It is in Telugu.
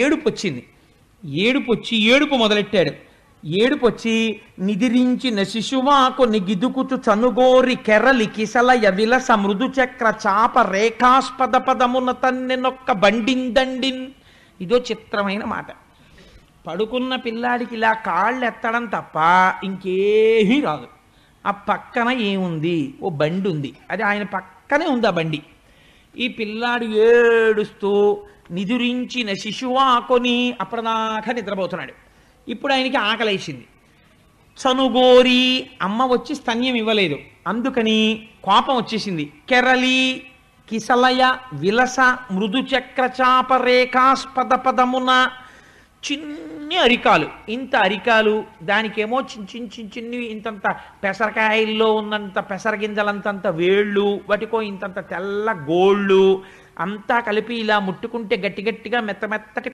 ఏడుపు వచ్చింది. ఏడుపు మొదలెట్టాడు. ఏడుపు వచ్చి నిదిరించిన శిశువాకు నిగిదుకుచు చనుగోరి కెరలి కిసలయ విలస మృదు చక్ర చాప రేఖాస్పద పదమున తన్నెనొక్క బండిందండిన్. ఇదో చిత్రమైన మాట. పడుకున్న పిల్లాడికి ఇలా కాళ్ళు ఎత్తడం తప్ప ఇంకేమీ రాదు. ఆ పక్కన ఏముంది? ఓ బండి ఉంది, అది ఆయన పక్కనే ఉంది ఆ బండి. ఈ పిల్లాడు ఏడుస్తూ నిదురించిన శిశువాకొని అప్పటిదాకా నిద్రపోతున్నాడు. ఇప్పుడు ఆయనకి ఆకలేసింది. చనుగోరి అమ్మ వచ్చి స్తన్యం ఇవ్వలేదు, అందుకని కోపం వచ్చేసింది. కెరలి కిసలయ విలస మృదు చక్రచాప రేఖాస్పద పదమున, చిన్ని అరికాలు, ఇంత అరికాలు, దానికేమో చిన్ని ఇంతంత పెసరకాయల్లో ఉన్నంత పెసరగింజలంతంత వేళ్ళు, వాటికో ఇంతంత తెల్ల గోళ్ళు, అంతా కలిపి ఇలా ముట్టుకుంటే గట్టి గట్టిగా మెత్తమెత్తటి